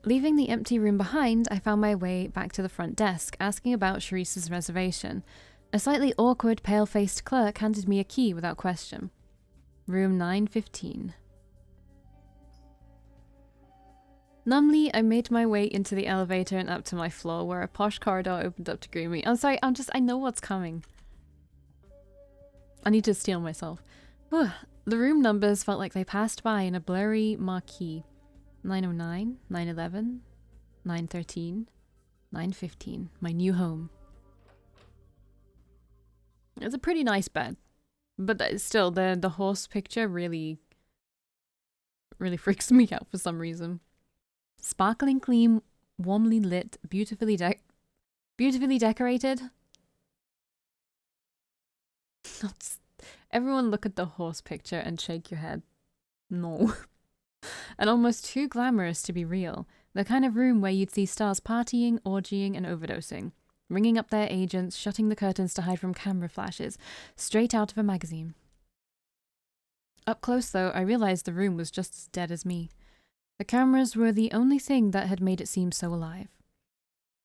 Leaving the empty room behind, I found my way back to the front desk, asking about Sharice's reservation. A slightly awkward, pale-faced clerk handed me a key without question. Room 915. Numbly, I made my way into the elevator and up to my floor, where a posh corridor opened up to greet me. I'm sorry, I know what's coming. I need to steel myself. The room numbers felt like they passed by in a blurry marquee. 909, 911, 913, 915. My new home. It's a pretty nice bed. But still, the horse picture really freaks me out for some reason. Sparkling clean, warmly lit, beautifully decorated. Everyone look at the horse picture and shake your head. No. And almost too glamorous to be real. The kind of room where you'd see stars partying, orgying, and overdosing. Ringing up their agents, shutting the curtains to hide from camera flashes. Straight out of a magazine. Up close, though, I realized the room was just as dead as me. The cameras were the only thing that had made it seem so alive.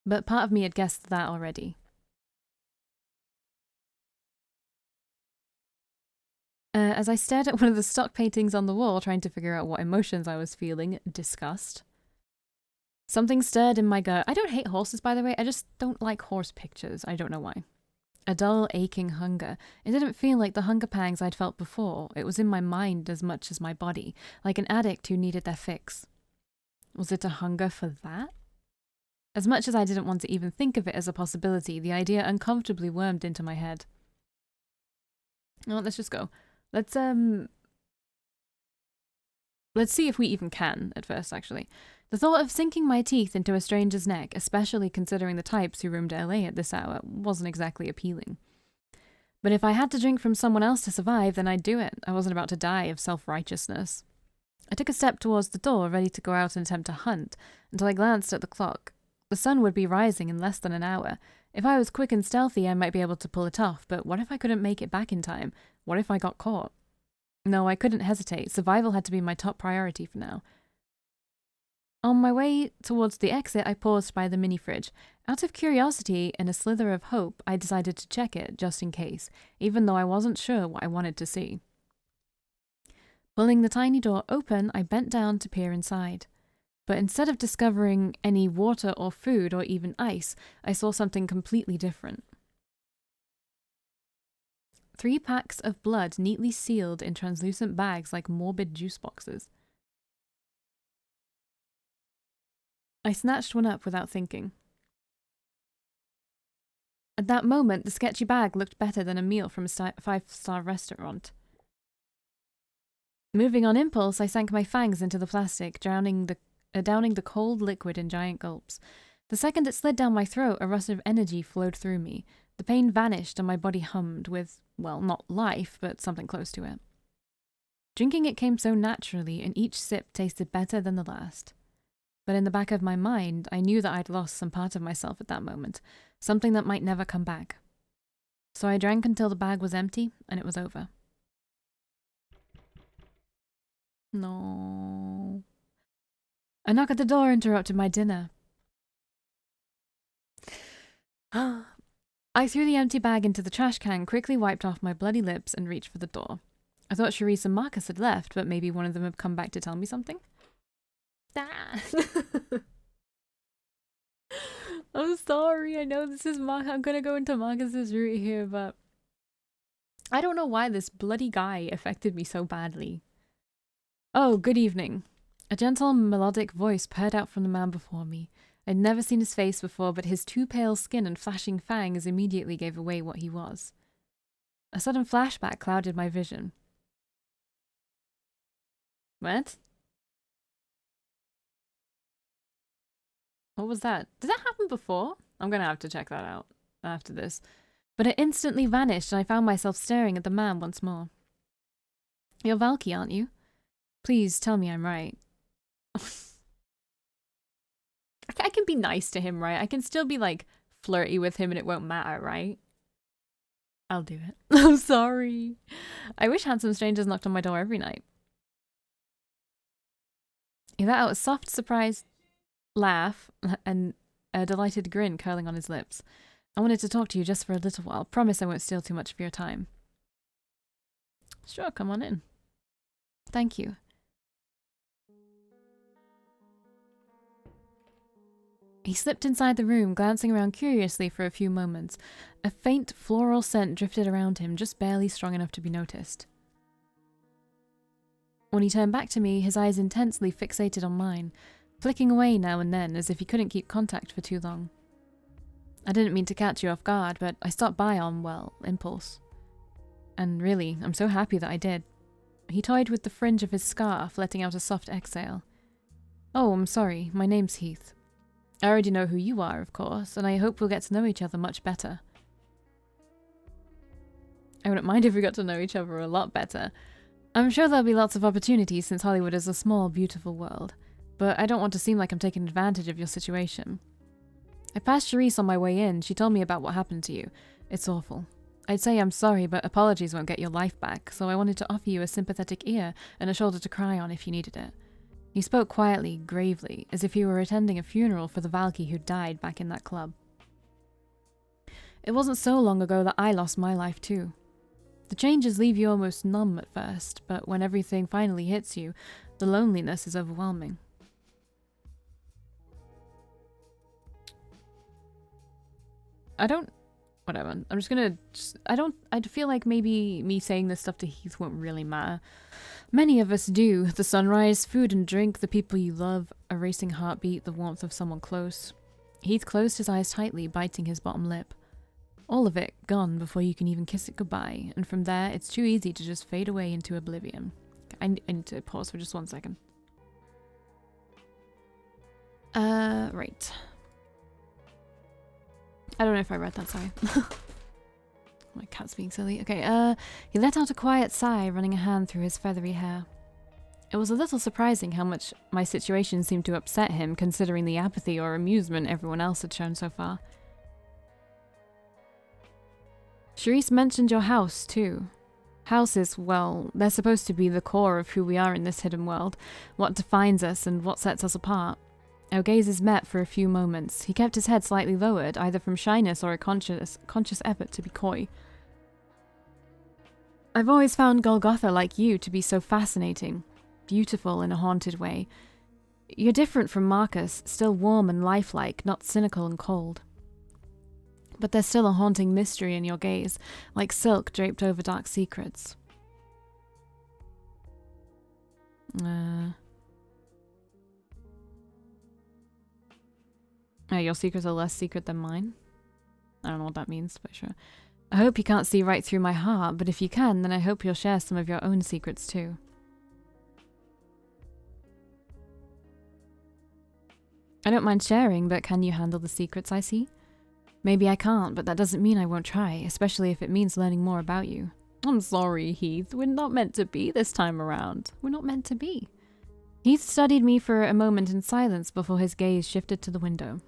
But part of me had guessed that already. As I stared at one of the stock paintings on the wall, trying to figure out what emotions I was feeling, disgust. Something stirred in my gut. I don't hate horses, by the way. I just don't like horse pictures. I don't know why. A dull, aching hunger. It didn't feel like the hunger pangs I'd felt before. It was in my mind as much as my body, like an addict who needed their fix. Was it a hunger for that? As much as I didn't want to even think of it as a possibility, the idea uncomfortably wormed into my head. Well, let's just go. Let's see if we even can, at first, actually. The thought of sinking my teeth into a stranger's neck, especially considering the types who roamed LA at this hour, wasn't exactly appealing. But if I had to drink from someone else to survive, then I'd do it. I wasn't about to die of self-righteousness. I took a step towards the door, ready to go out and attempt a hunt, until I glanced at the clock. The sun would be rising in less than an hour. If I was quick and stealthy, I might be able to pull it off, but what if I couldn't make it back in time? What if I got caught? No, I couldn't hesitate. Survival had to be my top priority for now. On my way towards the exit, I paused by the mini-fridge. Out of curiosity and a slither of hope, I decided to check it, just in case, even though I wasn't sure what I wanted to see. Pulling the tiny door open, I bent down to peer inside. But instead of discovering any water or food or even ice, I saw something completely different. 3 packs of blood neatly sealed in translucent bags like morbid juice boxes. I snatched one up without thinking. At that moment, the sketchy bag looked better than a meal from a 5-star restaurant. Moving on impulse, I sank my fangs into the plastic, downing the cold liquid in giant gulps. The second it slid down my throat, a rush of energy flowed through me. The pain vanished and my body hummed with, well, not life, but something close to it. Drinking it came so naturally, and each sip tasted better than the last. But in the back of my mind, I knew that I'd lost some part of myself at that moment, something that might never come back. So I drank until the bag was empty, and it was over. No. A knock at the door interrupted my dinner. I threw the empty bag into the trash can, quickly wiped off my bloody lips, and reached for the door. I thought Sharice and Marcus had left, but maybe one of them had come back to tell me something? I'm sorry, I know this is I'm gonna go into Marcus's route here, but I don't know why this bloody guy affected me so badly. Oh, good evening. A gentle, melodic voice purred out from the man before me. I'd never seen his face before, but his too pale skin and flashing fangs immediately gave away what he was. A sudden flashback clouded my vision. What? What was that? Did that happen before? I'm gonna have to check that out after this. But it instantly vanished and I found myself staring at the man once more. You're Valkii, aren't you? Please tell me I'm right. I can be nice to him, right? I can still be like flirty with him and it won't matter, right? I'll do it. I'm sorry. I wish handsome strangers knocked on my door every night. You let out a soft, surprised laugh and a delighted grin curling on his lips. I wanted to talk to you just for a little while. Promise I won't steal too much of your time. Sure, come on in. Thank you. He slipped inside the room, glancing around curiously for a few moments. A faint floral scent drifted around him, just barely strong enough to be noticed. When he turned back to me, his eyes intensely fixated on mine, flicking away now and then as if he couldn't keep contact for too long. I didn't mean to catch you off guard, but I stopped by on, well, impulse. And really, I'm so happy that I did. He toyed with the fringe of his scarf, letting out a soft exhale. Oh, I'm sorry, my name's Heath. I already know who you are, of course, and I hope we'll get to know each other much better. I wouldn't mind if we got to know each other a lot better. I'm sure there'll be lots of opportunities since Hollywood is a small, beautiful world, but I don't want to seem like I'm taking advantage of your situation. I passed Charisse on my way in. She told me about what happened to you. It's awful. I'd say I'm sorry, but apologies won't get your life back, so I wanted to offer you a sympathetic ear and a shoulder to cry on if you needed it. He spoke quietly, gravely, as if he were attending a funeral for the Valkii who died back in that club. It wasn't so long ago that I lost my life too. The changes leave you almost numb at first, but when everything finally hits you, the loneliness is overwhelming. Whatever. I'm just gonna... I feel like maybe me saying this stuff to Heath won't really matter. Many of us do. The sunrise, food and drink, the people you love, a racing heartbeat, the warmth of someone close. Heath closed his eyes tightly, biting his bottom lip. All of it gone before you can even kiss it goodbye, and from there, it's too easy to just fade away into oblivion. I need to pause for just 1 second. Right. I don't know if I read that, sorry. My cat's being silly. Okay, he let out a quiet sigh, running a hand through his feathery hair. It was a little surprising how much my situation seemed to upset him, considering the apathy or amusement everyone else had shown so far. Charisse mentioned your house, too. Houses, well, they're supposed to be the core of who we are in this hidden world, what defines us and what sets us apart. Our gazes met for a few moments. He kept his head slightly lowered, either from shyness or a conscious effort to be coy. I've always found Golgotha like you to be so fascinating, beautiful in a haunted way. You're different from Markus, still warm and lifelike, not cynical and cold. But there's still a haunting mystery in your gaze, like silk draped over dark secrets. Your secrets are less secret than mine? I don't know what that means, but sure. I hope you can't see right through my heart, but if you can, then I hope you'll share some of your own secrets too. I don't mind sharing, but can you handle the secrets I see? Maybe I can't, but that doesn't mean I won't try, especially if it means learning more about you. I'm sorry, Heath. We're not meant to be this time around. We're not meant to be. Heath studied me for a moment in silence before his gaze shifted to the window.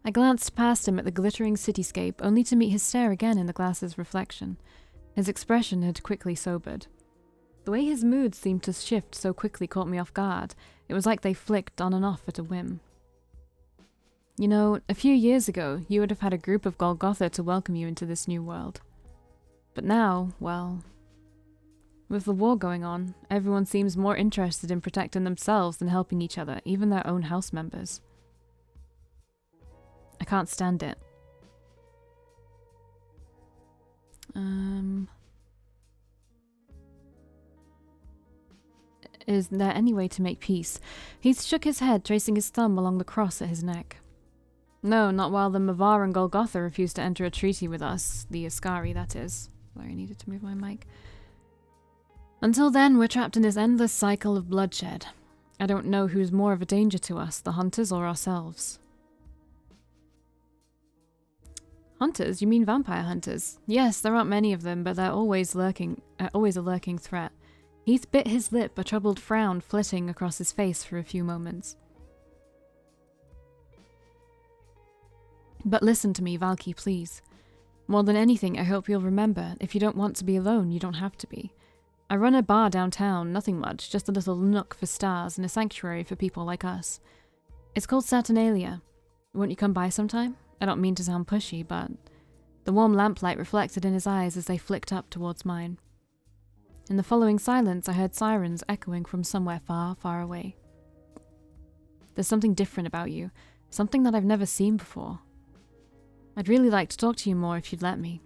I glanced past him at the glittering cityscape, only to meet his stare again in the glass's reflection. His expression had quickly sobered. The way his mood seemed to shift so quickly caught me off guard. It was like they flicked on and off at a whim. You know, a few years ago, you would have had a group of Golgotha to welcome you into this new world. But now, well, with the war going on, everyone seems more interested in protecting themselves than helping each other, even their own house members. I can't stand it. Is there any way to make peace? He shook his head, tracing his thumb along the cross at his neck. No, not while the Mavar and Golgotha refused to enter a treaty with us. The Ascari, that is. Sorry, I needed to move my mic. Until then, we're trapped in this endless cycle of bloodshed. I don't know who's more of a danger to us, the hunters or ourselves. Hunters? You mean vampire hunters? Yes, there aren't many of them, but they're always a lurking threat. Heath bit his lip, a troubled frown flitting across his face for a few moments. But listen to me, Valkii, please. More than anything, I hope you'll remember, if you don't want to be alone, you don't have to be. I run a bar downtown, nothing much, just a little nook for stars and a sanctuary for people like us. It's called Saturnalia. Won't you come by sometime? I don't mean to sound pushy, but the warm lamplight reflected in his eyes as they flicked up towards mine. In the following silence, I heard sirens echoing from somewhere far, far away. There's something different about you, something that I've never seen before. I'd really like to talk to you more if you'd let me.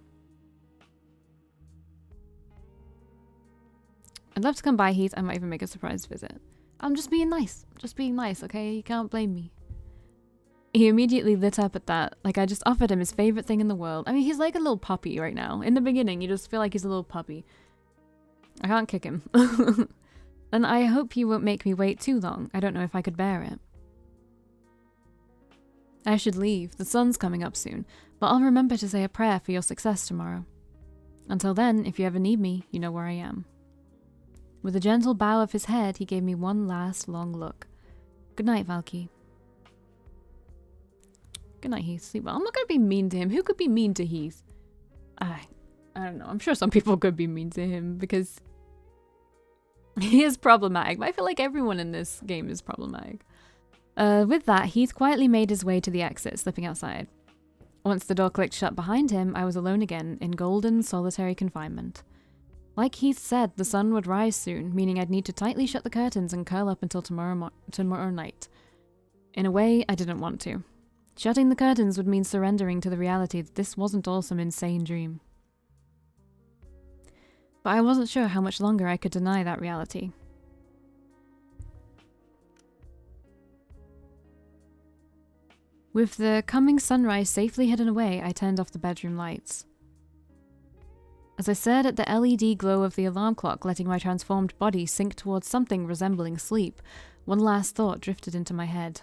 I'd love to come by, Heath. I might even make a surprise visit. I'm just being nice. Just being nice, okay? You can't blame me. He immediately lit up at that, like I just offered him his favorite thing in the world. I mean, he's like a little puppy right now. In the beginning, you just feel like he's a little puppy. I can't kick him. And I hope you won't make me wait too long. I don't know if I could bear it. I should leave. The sun's coming up soon, but I'll remember to say a prayer for your success tomorrow. Until then, if you ever need me, you know where I am. With a gentle bow of his head, he gave me one last long look. Good night, Valkii. Good night, Heath. Sleep well. I'm not going to be mean to him. Who could be mean to Heath? I don't know. I'm sure some people could be mean to him because he is problematic. But I feel like everyone in this game is problematic. With that, Heath quietly made his way to the exit, slipping outside. Once the door clicked shut behind him, I was alone again, in golden, solitary confinement. Like Heath said, the sun would rise soon, meaning I'd need to tightly shut the curtains and curl up until tomorrow night. In a way, I didn't want to. Shutting the curtains would mean surrendering to the reality that this wasn't all some insane dream. But I wasn't sure how much longer I could deny that reality. With the coming sunrise safely hidden away, I turned off the bedroom lights. As I stared at the LED glow of the alarm clock, letting my transformed body sink towards something resembling sleep, one last thought drifted into my head.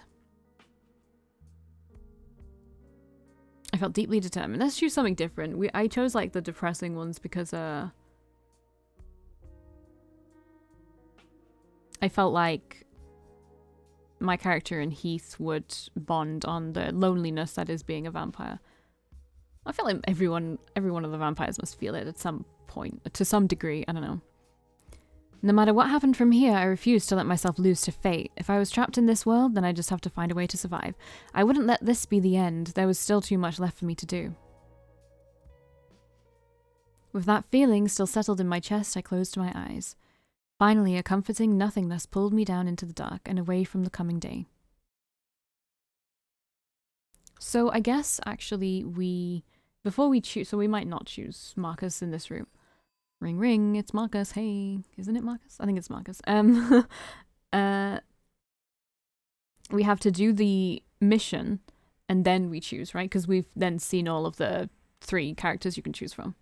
I felt deeply determined. Let's choose something different. I chose like the depressing ones because I felt like my character and Heath would bond on the loneliness that is being a vampire. I feel like every one of the vampires must feel it at some point, to some degree, I don't know. No matter what happened from here, I refused to let myself lose to fate. If I was trapped in this world, then I just have to find a way to survive. I wouldn't let this be the end. There was still too much left for me to do. With that feeling still settled in my chest, I closed my eyes. Finally, a comforting nothingness pulled me down into the dark and away from the coming day. So I guess, actually, before we choose, so we might not choose Marcus in this room. Ring ring, it's Marcus, hey. Isn't it Marcus? I think it's Marcus. We have to do the mission, and then we choose, right? Because we've then seen all of the 3 characters you can choose from.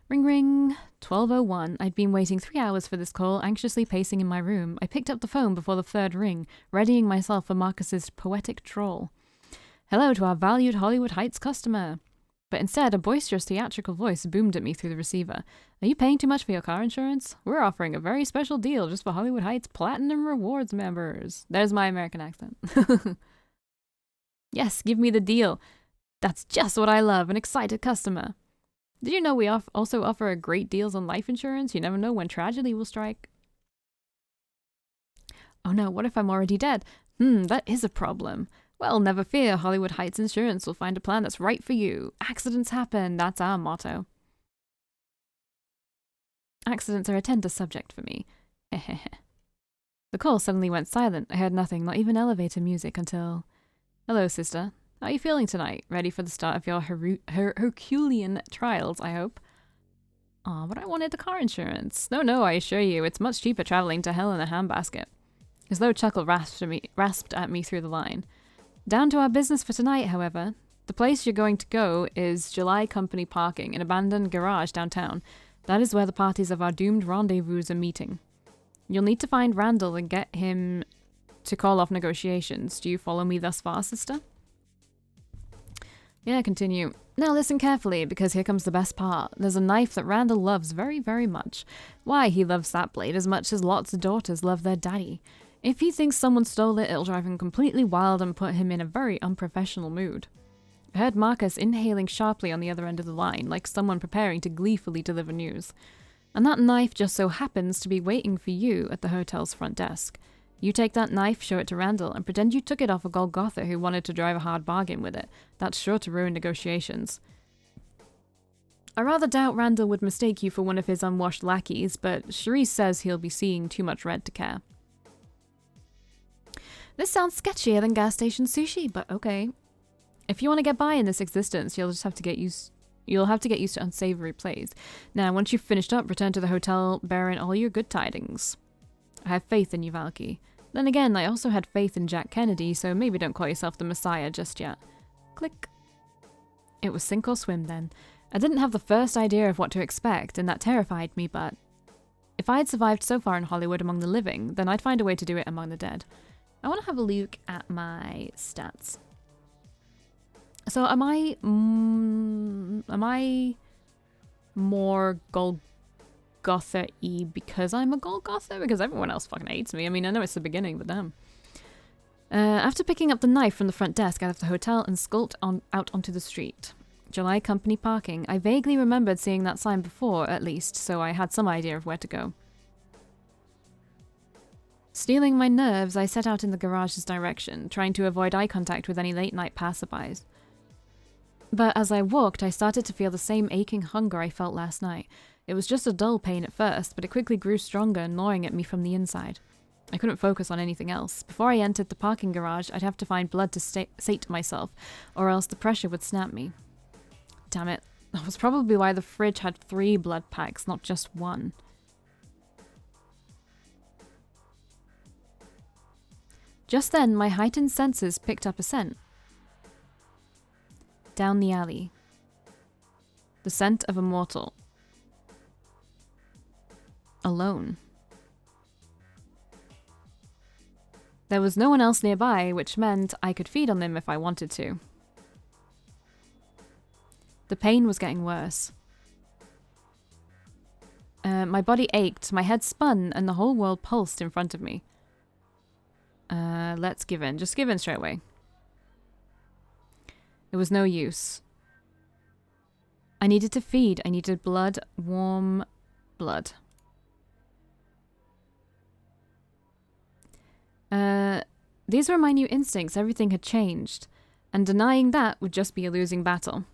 Ring ring, 12:01. I'd been waiting 3 hours for this call, anxiously pacing in my room. I picked up the phone before the 3rd ring, readying myself for Marcus's poetic drawl. Hello to our valued Hollywood Heights customer. But instead, a boisterous theatrical voice boomed at me through the receiver. Are you paying too much for your car insurance? We're offering a very special deal just for Hollywood Heights Platinum Rewards members. There's my American accent. Yes, give me the deal. That's just what I love, an excited customer. Did you know we also offer great deals on life insurance? You never know when tragedy will strike. Oh no, what if I'm already dead? That is a problem. Well, never fear, Hollywood Heights Insurance will find a plan that's right for you. Accidents happen, that's our motto. Accidents are a tender subject for me. The call suddenly went silent. I heard nothing, not even elevator music until... Hello, sister. How are you feeling tonight? Ready for the start of your Herculean trials, I hope? Aw, but I wanted the car insurance. No, I assure you, it's much cheaper traveling to hell in a handbasket. His low chuckle rasped at me through the line. Down to our business for tonight, however. The place you're going to go is July Company Parking, an abandoned garage downtown. That is where the parties of our doomed rendezvous are meeting. You'll need to find Randall and get him to call off negotiations. Do you follow me thus far, sister? Yeah, continue. Now listen carefully, because here comes the best part. There's a knife that Randall loves very, very much. Why, he loves that blade as much as lots of daughters love their daddy. If he thinks someone stole it, it'll drive him completely wild and put him in a very unprofessional mood. I heard Marcus inhaling sharply on the other end of the line, like someone preparing to gleefully deliver news. And that knife just so happens to be waiting for you at the hotel's front desk. You take that knife, show it to Randall, and pretend you took it off a Golgotha who wanted to drive a hard bargain with it. That's sure to ruin negotiations. I rather doubt Randall would mistake you for one of his unwashed lackeys, but Charisse says he'll be seeing too much red to care. This sounds sketchier than gas station sushi, but okay. If you want to get by in this existence, you'll have to get used to unsavory plays. Now, once you've finished up, return to the hotel bearing all your good tidings. I have faith in you, Valkii. Then again, I also had faith in Jack Kennedy, so maybe don't call yourself the Messiah just yet. Click. It was sink or swim then. I didn't have the first idea of what to expect, and that terrified me, but if I had survived so far in Hollywood among the living, then I'd find a way to do it among the dead. I want to have a look at my stats. So am I more Golgotha-y because I'm a Golgotha? Because everyone else fucking hates me. I mean, I know it's the beginning, but damn. After picking up the knife from the front desk out of the hotel and skulked out onto the street. July company parking. I vaguely remembered seeing that sign before, at least, so I had some idea of where to go. Steeling my nerves, I set out in the garage's direction, trying to avoid eye contact with any late-night passerbys. But as I walked, I started to feel the same aching hunger I felt last night. It was just a dull pain at first, but it quickly grew stronger, gnawing at me from the inside. I couldn't focus on anything else. Before I entered the parking garage, I'd have to find blood to sate myself, or else the pressure would snap me. Damn it. That was probably why the fridge had 3 blood packs, not just 1. Just then, my heightened senses picked up a scent. Down the alley. The scent of a mortal. Alone. There was no one else nearby, which meant I could feed on them if I wanted to. The pain was getting worse. My body ached, my head spun, and the whole world pulsed in front of me. Let's give in. Just give in straight away. It was no use. I needed to feed. I needed blood. Warm blood. These were my new instincts. Everything had changed. And denying that would just be a losing battle.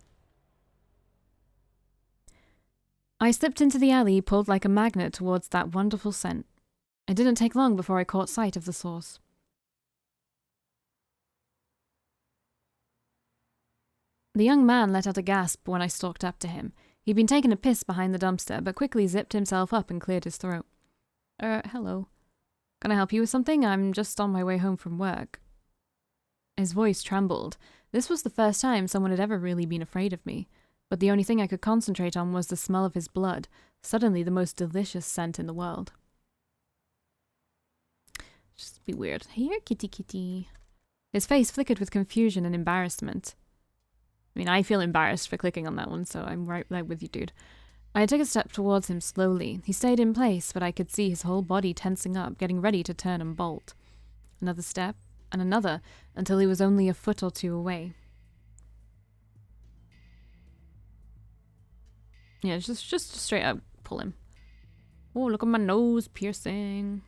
I slipped into the alley, pulled like a magnet towards that wonderful scent. It didn't take long before I caught sight of the source. The young man let out a gasp when I stalked up to him. He'd been taking a piss behind the dumpster, but quickly zipped himself up and cleared his throat. Hello. Can I help you with something? I'm just on my way home from work. His voice trembled. This was the first time someone had ever really been afraid of me, but the only thing I could concentrate on was the smell of his blood, suddenly the most delicious scent in the world. Just be weird. Here, kitty kitty. His face flickered with confusion and embarrassment. I mean, I feel embarrassed for clicking on that one, so I'm right there with you, dude. I took a step towards him slowly. He stayed in place, but I could see his whole body tensing up, getting ready to turn and bolt. Another step, and another, until he was only a foot or 2 away. Yeah, just straight up pull him. Oh, look at my nose piercing.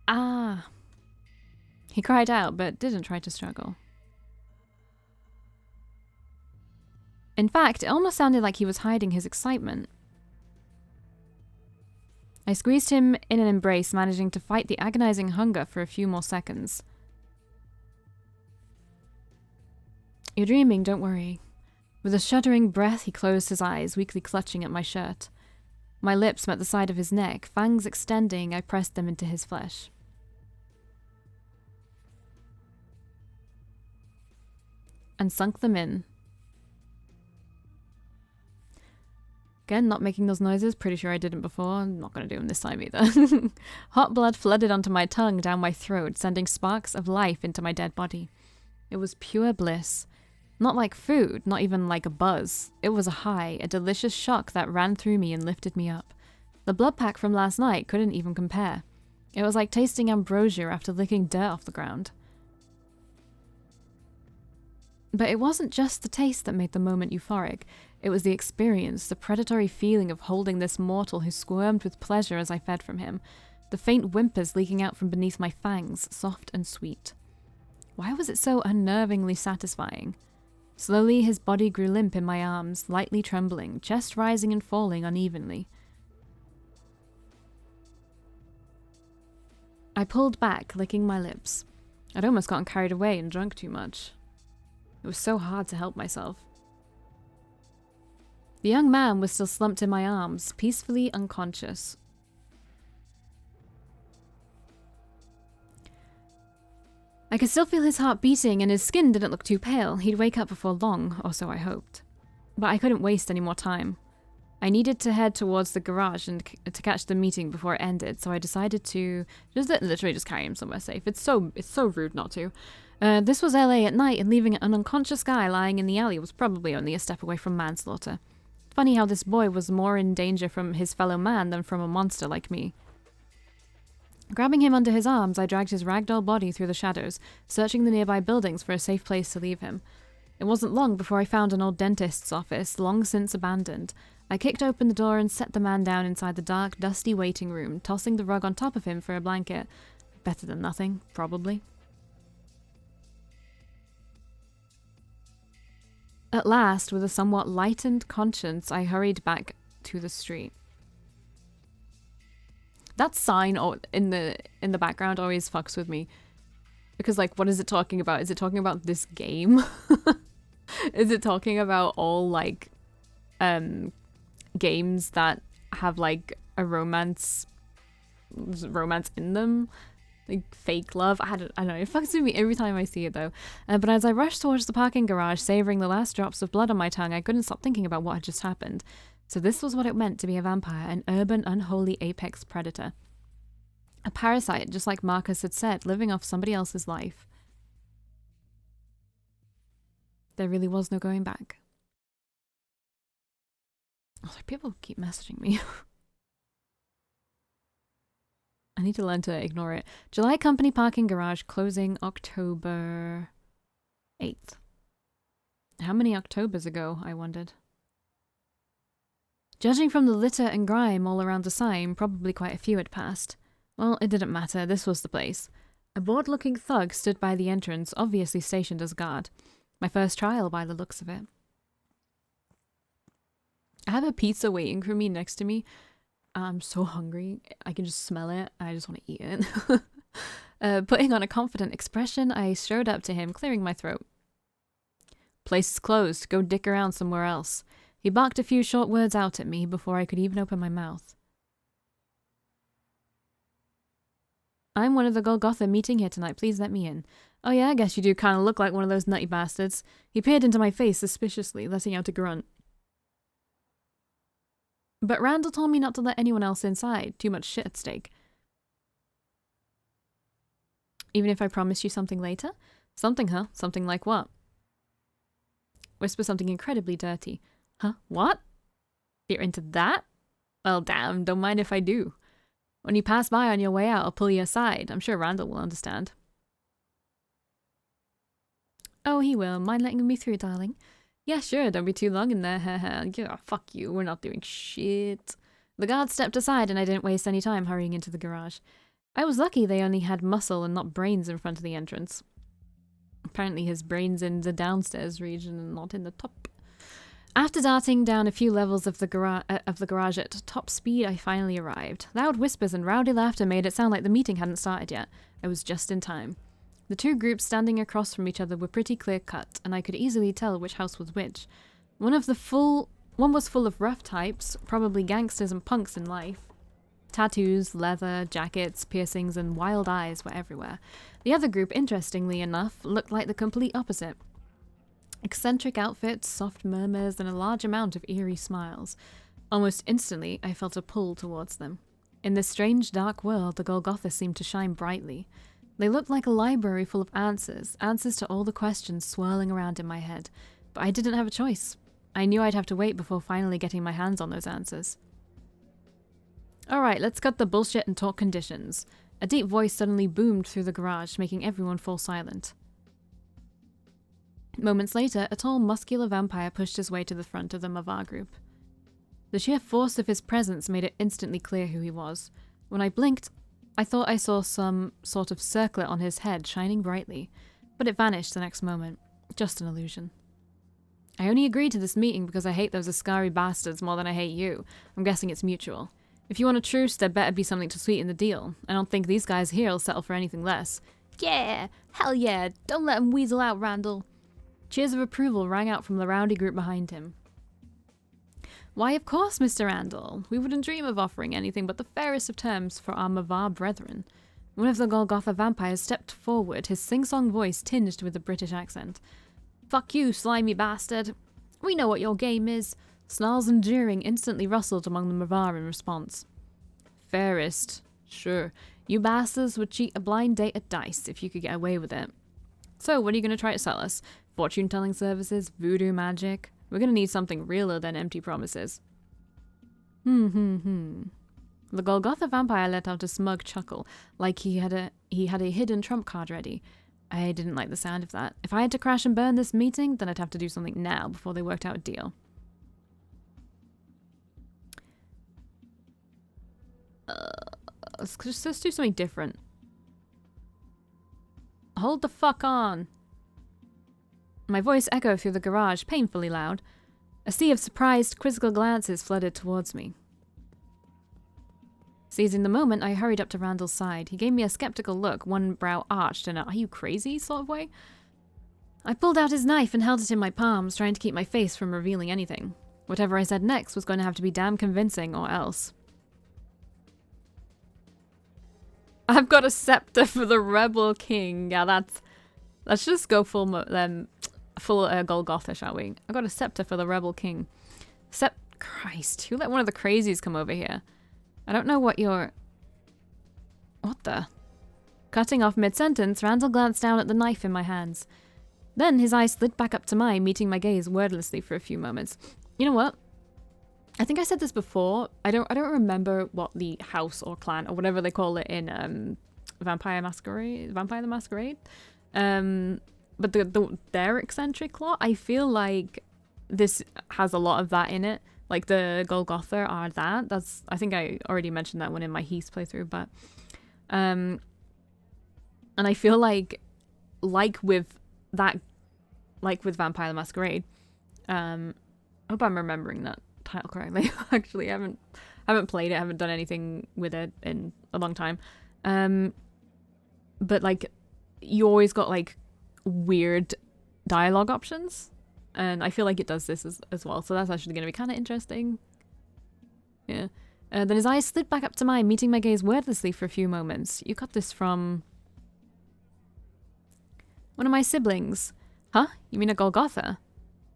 Ah. He cried out, but didn't try to struggle. In fact, it almost sounded like he was hiding his excitement. I squeezed him in an embrace, managing to fight the agonizing hunger for a few more seconds. You're dreaming, don't worry. With a shuddering breath, he closed his eyes, weakly clutching at my shirt. My lips met the side of his neck, fangs extending, I pressed them into his flesh. And sunk them in. Again, not making those noises. Pretty sure I didn't before. I'm not going to do them this time either. Hot blood flooded onto my tongue, down my throat, sending sparks of life into my dead body. It was pure bliss. Not like food, not even like a buzz. It was a high, a delicious shock that ran through me and lifted me up. The blood pack from last night couldn't even compare. It was like tasting ambrosia after licking dirt off the ground. But it wasn't just the taste that made the moment euphoric. It was the experience, the predatory feeling of holding this mortal who squirmed with pleasure as I fed from him, the faint whimpers leaking out from beneath my fangs, soft and sweet. Why was it so unnervingly satisfying? Slowly his body grew limp in my arms, lightly trembling, chest rising and falling unevenly. I pulled back, licking my lips. I'd almost gotten carried away and drunk too much. It was so hard to help myself. The young man was still slumped in my arms, peacefully unconscious. I could still feel his heart beating, and his skin didn't look too pale. He'd wake up before long, or so I hoped. But I couldn't waste any more time. I needed to head towards the garage and to catch the meeting before it ended, so I decided to literally just carry him somewhere safe. It's so rude not to. This was LA at night, and leaving an unconscious guy lying in the alley was probably only a step away from manslaughter. Funny how this boy was more in danger from his fellow man than from a monster like me. Grabbing him under his arms, I dragged his ragdoll body through the shadows, searching the nearby buildings for a safe place to leave him. It wasn't long before I found an old dentist's office, long since abandoned. I kicked open the door and set the man down inside the dark, dusty waiting room, tossing the rug on top of him for a blanket. Better than nothing, probably. At last, with a somewhat lightened conscience, I hurried back to the street. That sign in the background always fucks with me. Because, like, what is it talking about? Is it talking about this game? Is it talking about all, like, games that have, like, a romance in them? Like, fake love? I don't know. It fucks with me every time I see it, though. But as I rushed towards the parking garage, savoring the last drops of blood on my tongue, I couldn't stop thinking about what had just happened. So this was what it meant to be a vampire, an urban, unholy apex predator. A parasite, just like Marcus had said, living off somebody else's life. There really was no going back. Oh, people keep messaging me. I need to learn to ignore it. July company parking garage closing October 8th. How many Octobers ago, I wondered. Judging from the litter and grime all around the sign, probably quite a few had passed. Well, it didn't matter, this was the place. A bored-looking thug stood by the entrance, obviously stationed as guard. My first trial by the looks of it. I have a pizza waiting for me next to me. I'm so hungry, I can just smell it, I just want to eat it. Putting on a confident expression, I strode up to him, clearing my throat. Place is closed, go dick around somewhere else. He barked a few short words out at me before I could even open my mouth. I'm one of the Golgotha meeting here tonight, please let me in. Oh yeah, I guess you do kind of look like one of those nutty bastards. He peered into my face suspiciously, letting out a grunt. But Randall told me not to let anyone else inside, too much shit at stake. Even if I promise you something later? Something, huh? Something like what? Whisper something incredibly dirty. Huh? What? You're into that? Well, damn, don't mind if I do. When you pass by on your way out, I'll pull you aside. I'm sure Randall will understand. Oh, he will. Mind letting me through, darling? Yeah, sure. Don't be too long in there. Yeah, fuck you. We're not doing shit. The guard stepped aside and I didn't waste any time hurrying into the garage. I was lucky they only had muscle and not brains in front of the entrance. Apparently his brain's in the downstairs region and not in the top. After darting down a few levels of the garage at top speed, I finally arrived. Loud whispers and rowdy laughter made it sound like the meeting hadn't started yet. I was just in time. The two groups standing across from each other were pretty clear-cut, and I could easily tell which house was which. One was full of rough types, probably gangsters and punks in life. Tattoos, leather, jackets, piercings, and wild eyes were everywhere. The other group, interestingly enough, looked like the complete opposite. Eccentric outfits, soft murmurs, and a large amount of eerie smiles. Almost instantly, I felt a pull towards them. In this strange, dark world, the Golgotha seemed to shine brightly. They looked like a library full of answers to all the questions swirling around in my head. But I didn't have a choice. I knew I'd have to wait before finally getting my hands on those answers. Alright, let's cut the bullshit and talk conditions. A deep voice suddenly boomed through the garage, making everyone fall silent. Moments later, a tall, muscular vampire pushed his way to the front of the Mavar group. The sheer force of his presence made it instantly clear who he was. When I blinked, I thought I saw some sort of circlet on his head shining brightly, but it vanished the next moment. Just an illusion. I only agreed to this meeting because I hate those Ascari bastards more than I hate you. I'm guessing it's mutual. If you want a truce, there better be something to sweeten the deal. I don't think these guys here will settle for anything less. Yeah! Hell yeah! Don't let him weasel out, Randall! Cheers of approval rang out from the rowdy group behind him. Why, of course, Mr. Randall. We wouldn't dream of offering anything but the fairest of terms for our Mavar brethren. One of the Golgotha vampires stepped forward, his sing-song voice tinged with a British accent. Fuck you, slimy bastard. We know what your game is. Snarls and jeering instantly rustled among the Mavar in response. Fairest. Sure. You bastards would cheat a blind date at dice if you could get away with it. So, what are you going to try to sell us? Fortune-telling services? Voodoo magic? We're going to need something realer than empty promises. The Golgotha vampire let out a smug chuckle, like he had a hidden trump card ready. I didn't like the sound of that. If I had to crash and burn this meeting, then I'd have to do something now before they worked out a deal. Let's do something different. Hold the fuck on. My voice echoed through the garage, painfully loud. A sea of surprised, quizzical glances flooded towards me. Seizing the moment, I hurried up to Randall's side. He gave me a skeptical look, one brow arched in a "are you crazy" sort of way. I pulled out his knife and held it in my palms, trying to keep my face from revealing anything. Whatever I said next was going to have to be damn convincing, or else. I've got a scepter for the rebel king. Yeah, let's just go full Golgotha, shall we? I've got a scepter for the rebel king. Christ, who let one of the crazies come over here? I don't know what you're... What the? Cutting off mid-sentence, Randall glanced down at the knife in my hands. Then his eyes slid back up to mine, meeting my gaze wordlessly for a few moments. You know what? I think I said this before. I don't remember what the house or clan or whatever they call it in Vampire the Masquerade. But their eccentric lot, I feel like this has a lot of that in it. Like the Golgotha are that. I think I already mentioned that one in my Heath playthrough, but and I feel like with Vampire the Masquerade, I hope I'm remembering that title correctly. Actually, I haven't played it, I haven't done anything with it in a long time. But like you always got like weird dialogue options, and I feel like it does this as well, so that's actually going to be kind of interesting. Yeah. Then his eyes slid back up to mine, meeting my gaze wordlessly for a few moments. You got this from... one of my siblings. Huh? You mean a Golgotha?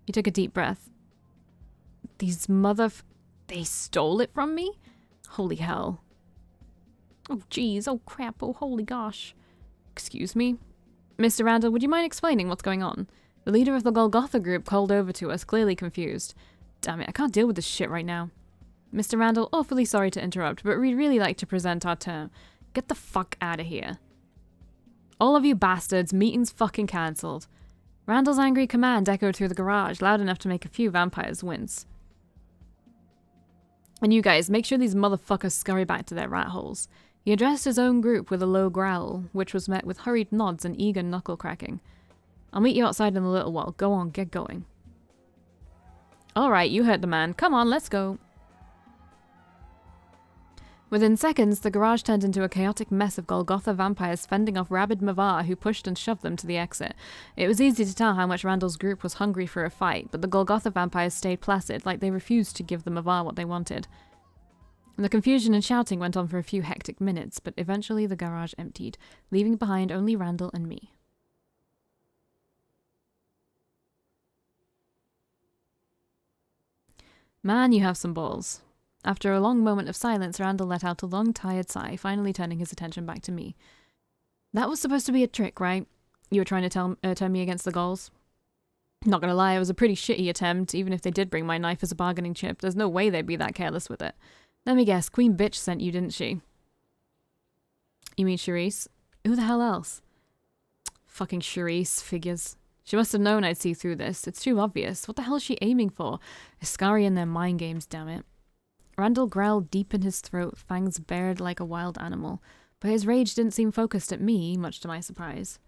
He took a deep breath. These they stole it from me? Holy hell. Oh jeez, oh crap, oh holy gosh. Excuse me? Mr. Randall, would you mind explaining what's going on? The leader of the Golgotha group called over to us, clearly confused. Damn it, I can't deal with this shit right now. Mr. Randall, awfully sorry to interrupt, but we'd really like to present our term. Get the fuck out of here. All of you bastards, meeting's fucking cancelled. Randall's angry command echoed through the garage, loud enough to make a few vampires wince. And you guys, make sure these motherfuckers scurry back to their rat holes. He addressed his own group with a low growl, which was met with hurried nods and eager knuckle-cracking. I'll meet you outside in a little while. Go on, get going. Alright, you heard the man. Come on, let's go. Within seconds, the garage turned into a chaotic mess of Golgotha vampires fending off rabid Mavar who pushed and shoved them to the exit. It was easy to tell how much Randall's group was hungry for a fight, but the Golgotha vampires stayed placid, like they refused to give the Mavar what they wanted. And the confusion and shouting went on for a few hectic minutes, but eventually the garage emptied, leaving behind only Randall and me. Man, you have some balls. After a long moment of silence, Randall let out a long, tired sigh, finally turning his attention back to me. That was supposed to be a trick, right? You were trying to turn me against the Gauls? Not gonna lie, it was a pretty shitty attempt. Even if they did bring my knife as a bargaining chip, there's no way they'd be that careless with it. Let me guess, Queen Bitch sent you, didn't she? You mean Charisse? Who the hell else? Fucking Charisse, figures. She must have known I'd see through this. It's too obvious. What the hell is she aiming for? Iskari and their mind games, damn it. Randall growled deep in his throat, fangs bared like a wild animal, but his rage didn't seem focused at me, much to my surprise.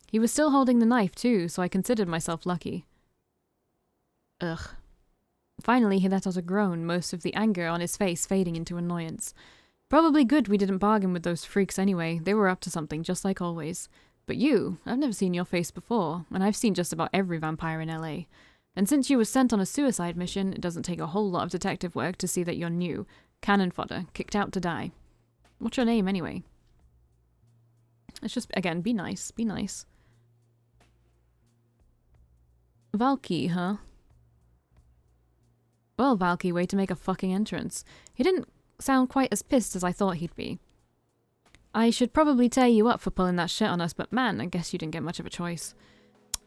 He was still holding the knife too, so I considered myself lucky. Ugh. Finally, he let out a groan, most of the anger on his face fading into annoyance. Probably good we didn't bargain with those freaks anyway. They were up to something, just like always. But you, I've never seen your face before, and I've seen just about every vampire in LA. And since you were sent on a suicide mission, it doesn't take a whole lot of detective work to see that you're new. Cannon fodder, kicked out to die. What's your name, anyway? It's just, again, be nice, be nice. Valkii, huh? Well, Valkii, way to make a fucking entrance. He didn't sound quite as pissed as I thought he'd be. I should probably tear you up for pulling that shit on us, but man, I guess you didn't get much of a choice.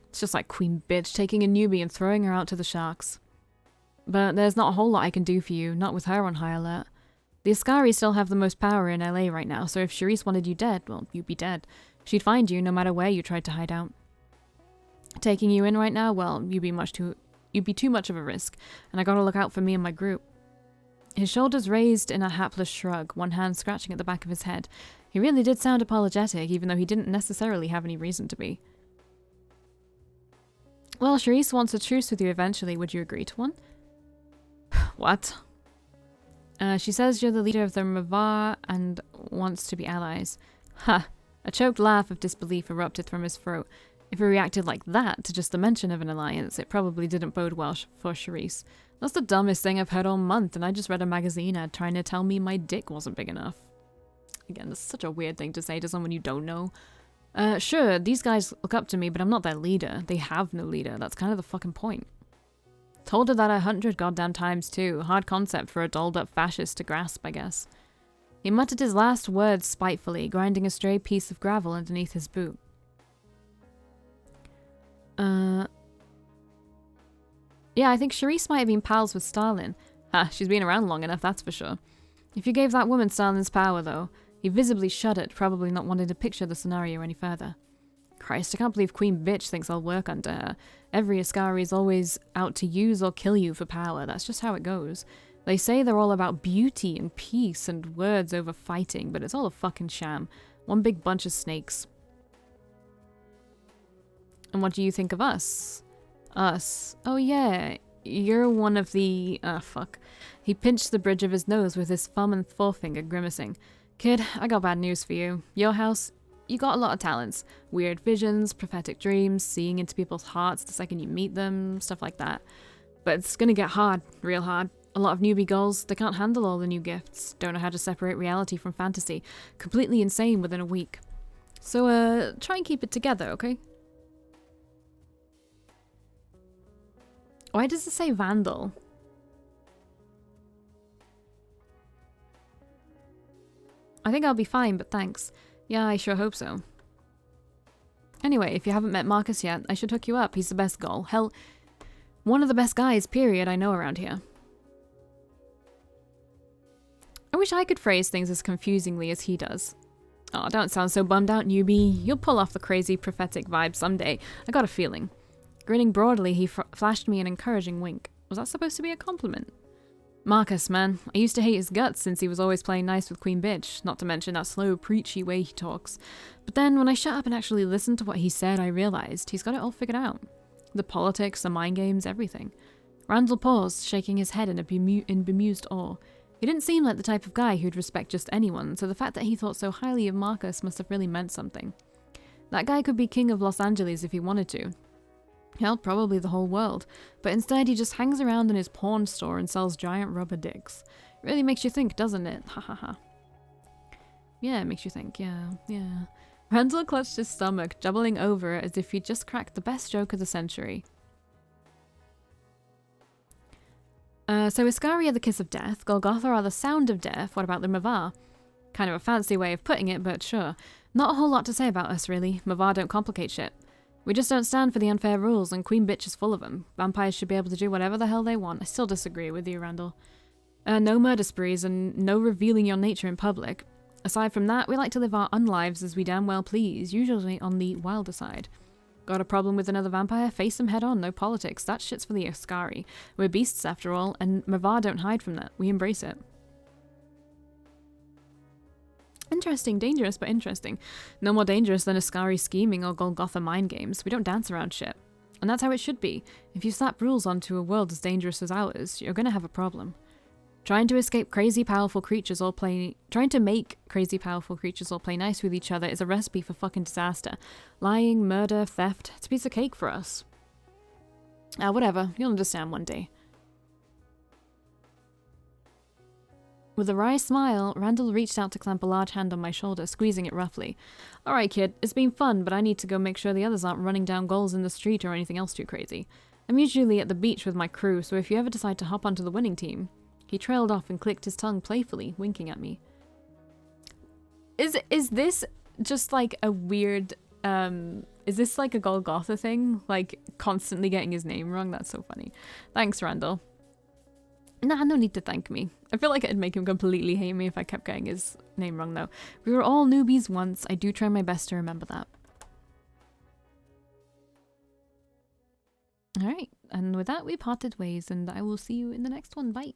It's just like Queen Bitch taking a newbie and throwing her out to the sharks. But there's not a whole lot I can do for you, not with her on high alert. The Iskari still have the most power in LA right now, so if Charisse wanted you dead, well, you'd be dead. She'd find you no matter where you tried to hide out. Taking you in right now, well, you'd be too much of a risk, and I gotta look out for me and my group. His shoulders raised in a hapless shrug, one hand scratching at the back of his head. He really did sound apologetic, even though he didn't necessarily have any reason to be. Well, Charisse wants a truce with you eventually. Would you agree to one? What? She says you're the leader of the Mavar and wants to be allies. Ha! A choked laugh of disbelief erupted from his throat. If he reacted like that to just the mention of an alliance, it probably didn't bode well for Charisse. That's the dumbest thing I've heard all month, and I just read a magazine ad trying to tell me my dick wasn't big enough. Again, that's such a weird thing to say to someone you don't know. Sure, these guys look up to me, but I'm not their leader. They have no leader. That's kind of the fucking point. Told her that 100 goddamn times too. Hard concept for a dolled up fascist to grasp, I guess. He muttered his last words spitefully, grinding a stray piece of gravel underneath his boot. Yeah, I think Charisse might have been pals with Stalin. Ha, she's been around long enough, that's for sure. If you gave that woman Stalin's power, though, he visibly shuddered, probably not wanting to picture the scenario any further. Christ, I can't believe Queen Bitch thinks I'll work under her. Every Iskari is always out to use or kill you for power. That's just how it goes. They say they're all about beauty and peace and words over fighting, but it's all a fucking sham. One big bunch of snakes. And what do you think of us? Us. Oh yeah, you're one of the... fuck. He pinched the bridge of his nose with his thumb and forefinger, grimacing. Kid, I got bad news for you. Your house, you got a lot of talents. Weird visions, prophetic dreams, seeing into people's hearts the second you meet them, stuff like that. But it's gonna get hard, real hard. A lot of newbie girls, they can't handle all the new gifts. Don't know how to separate reality from fantasy. Completely insane within a week. So, try and keep it together, okay? Why does it say Vandal? I think I'll be fine, but thanks. Yeah, I sure hope so. Anyway, if you haven't met Markus yet, I should hook you up. He's the best ghoul. Hell, one of the best guys, period, I know around here. I wish I could phrase things as confusingly as he does. Oh, don't sound so bummed out, newbie. You'll pull off the crazy prophetic vibe someday. I got a feeling. Grinning broadly, he flashed me an encouraging wink. Was that supposed to be a compliment? Markus, man. I used to hate his guts since he was always playing nice with Queen Bitch, not to mention that slow, preachy way he talks. But then, when I shut up and actually listened to what he said, I realized he's got it all figured out. The politics, the mind games, everything. Randall paused, shaking his head in bemused awe. He didn't seem like the type of guy who'd respect just anyone, so the fact that he thought so highly of Markus must have really meant something. That guy could be king of Los Angeles if he wanted to. Hell, probably the whole world. But instead he just hangs around in his pawn store and sells giant rubber dicks. Really makes you think, doesn't it? Ha ha ha. Yeah, it makes you think, yeah. Randall clutched his stomach, doubling over as if he'd just cracked the best joke of the century. So Iskari are the kiss of death, Golgotha are the sound of death, what about the Mavar? Kind of a fancy way of putting it, but sure. Not a whole lot to say about us, really. Mavar don't complicate shit. We just don't stand for the unfair rules, and Queen Bitch is full of them. Vampires should be able to do whatever the hell they want. I still disagree with you, Randall. No murder sprees, and no revealing your nature in public. Aside from that, we like to live our unlives as we damn well please, usually on the wilder side. Got a problem with another vampire? Face them head on, no politics. That shit's for the Ascari. We're beasts after all, and Mavar don't hide from that. We embrace it. Interesting, dangerous, but interesting. No more dangerous than Ascari scheming or Golgotha mind games. We don't dance around shit. And that's how it should be. If you slap rules onto a world as dangerous as ours, you're gonna have a problem. Trying to make crazy powerful creatures all play nice with each other is a recipe for fucking disaster. Lying, murder, theft, it's a piece of cake for us. Whatever, you'll understand one day. With a wry smile, Randall reached out to clamp a large hand on my shoulder, squeezing it roughly. Alright kid, it's been fun, but I need to go make sure the others aren't running down goals in the street or anything else too crazy. I'm usually at the beach with my crew, so if you ever decide to hop onto the winning team... He trailed off and clicked his tongue playfully, winking at me. Is this just like a weird, is this like a Golgotha thing? Like, constantly getting his name wrong? That's so funny. Thanks, Randall. Nah, no need to thank me. I feel like it'd make him completely hate me if I kept getting his name wrong, though. We were all newbies once. I do try my best to remember that. Alright, and with that, we parted ways, and I will see you in the next one. Bye.